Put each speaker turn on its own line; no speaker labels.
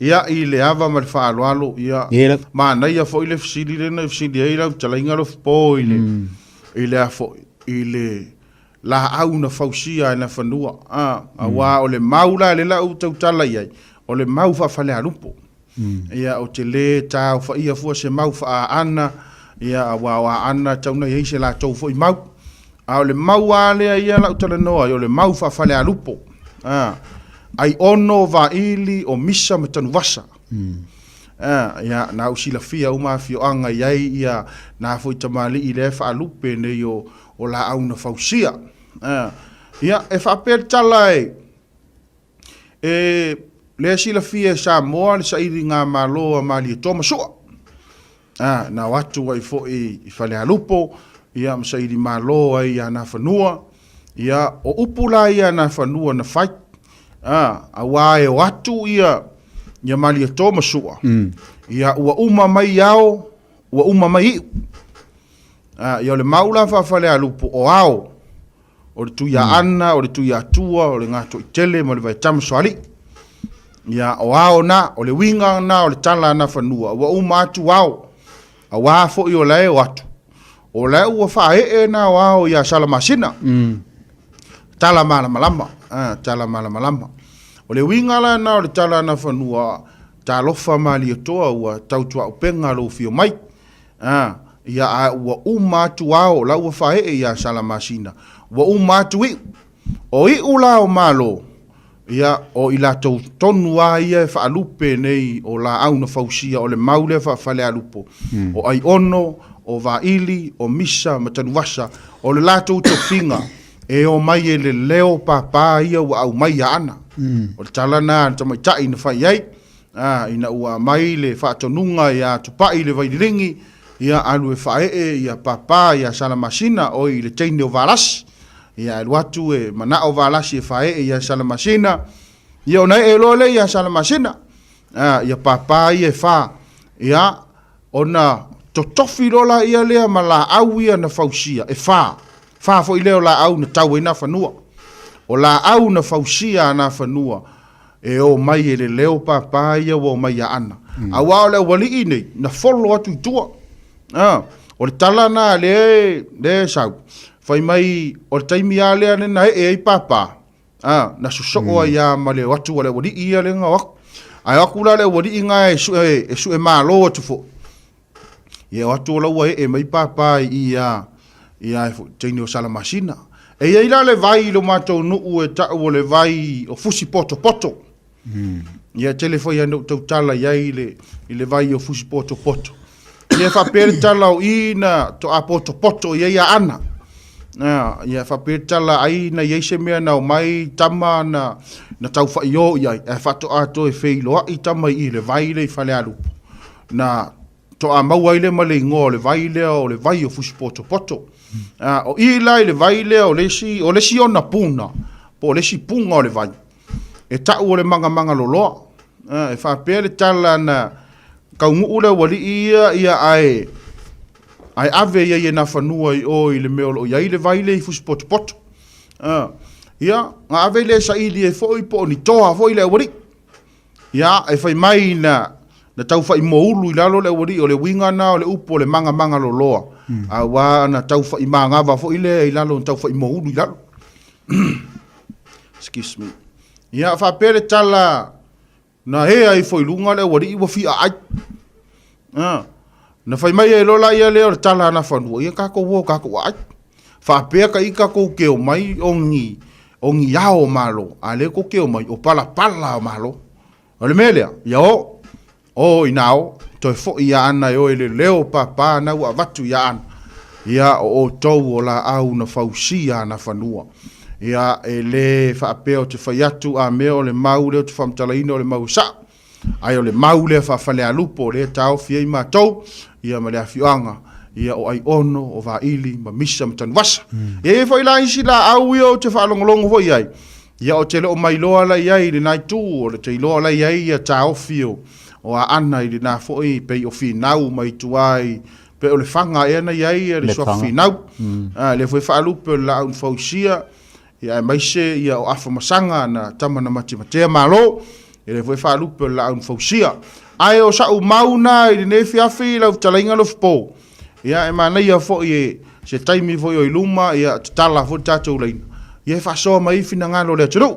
ia i le ava ma le fa'aloalo ia mana ia fo i le fisili lena fisili ai la talainga lo po i le afo i le la au na fausia na fanua wa o le maula le la u tala ia o le mau fa Falealupo ia o te le tau fa ia fu se mau fa ana ia wa ana tauna ia se la tau fo i mau o le mau ale ia la tala noa o le mau fa Falealupo Aiono Vaili o Misa ma Tanuvasa ia na usila fia uma fio anga ia na foi tamali i le fa alupe ne o la au na fausia ia e fa per talai le sila fia Samoa le sairi ngā māloa mali toma soa na watu ai fo i Falealupo ia sairi māloa ia Nafanua ia o upula ia Nafanua na fai awa e watu ia mali toma soa ia ua uma mai ao ua uma mai ia le maula fa Falealupo o ao o le tuia ana o le tuia atua o le ngato i tele mo le vai tamasoali ia o ao na o le winga na o le tala na fanua ua uma atu ao awa fo i o le watu o le ua fa na o ao ia salamasina tala malama o le winga la na o le tala na fanua talofa mali toa ua tautua upenga lo fio mai ia ua uma atu ao la ua fa ia salamasina wa umatu o I uosamoa ia o ila tonu ia fa alupe nei o la au na fausia o le maule fa Falealupo o Aiono o Vaili o Misa ma Tanuvasa o le lato tofinga e o mai e le leo papa ia wa au mai ana o talana tama tai na fai ai ina ua mai le fa tonunga ia tupai le vailingi ia alu e fa ia papa ia salamasina o I le teine o varas ia watu e mana o valasi e fae ia salamasina ia ona e lole ia salamasina ia papa ia fa ia ona totofi lola ia lea mala au ia na fausia e fa fo ile la au na tau ina fanua o la au na fausia na fanua e o mai e le leo papa ia o mai ana awa le wali ine na follow atu tua o le tala na le sau fai mai o le taimi ale ane na e papa na susoko ia ma le watu wale wadi ia le nga wako ai wakula le wadi inga e Seao'omālō atu fo ia watu wala ua e mai papa ia teini o salamasina e ia ila le vai lo matou nuu e tau o le vai o Fusipokopoko ia telefoi anu tau tala ia i le vai o Fusipokopoko ia fa pere tala o ina to a poto ia ana ia fa petala ai na yeise mea na mai tama na tau fa yo ia e fa to ato e feilo I tama I le Vaili Falealupo na to a mau ile ma le ngo le Vaili o le vai o Fusipokopoko o I le Vaili o le si ona puna po le si punga o le vai e tau o le manga lolo e fa pele tala na kaungu ule wali ia ai ave ia Nafanua o I le meolo ia I le Vaili Fusipokopoko ia ave le saili e foi po ni toa foi le wari ia e fai mai na tau fai moulu I lalo le wari o le winga na o le upo le manga loloa awa na tau fai manga va foi le I lalo tau fai moulu I lalo excuse me ia fa pele tala na he ai foi lunga le wari wa fi ai na fai mai e lola ia leo tala na fanua ia kako ai fa pe ka I kako ke o mai ongi Seao'omālō ale ko ke o mai o pala o malo ole melia ia o inao to fo ia ana o le leo papa na wa vatu ia ana ia o tou o la au na fausia na fanua ia e le fa pe o te faiatu a meo le maule o te famtalaino le mausa ai o le maule fa Falealupo le tau fie ma tou ia ma le afianga ia o Aiono o Vaili ma Misa ma Tanuvasa e foi la isi la au ia o te whaalongolongo foi ai ia o te leo mai loa la iai le nai tū o le te loa la iai ia ta ofio o a ana I le na foi pe o finau mai tuai pe o le fanga e na iai le soa finau le foi whaalupe la au fausia ia mai se ia o afa masanga na tamana matea malo e le foi Falealupo la un fausia ai o sa mauna i ne fiafi la talainga lo fpo ia e mana ia fo e se taimi fo i luma ia tala fo tatou leina ia fa so mai fina ngalo le tru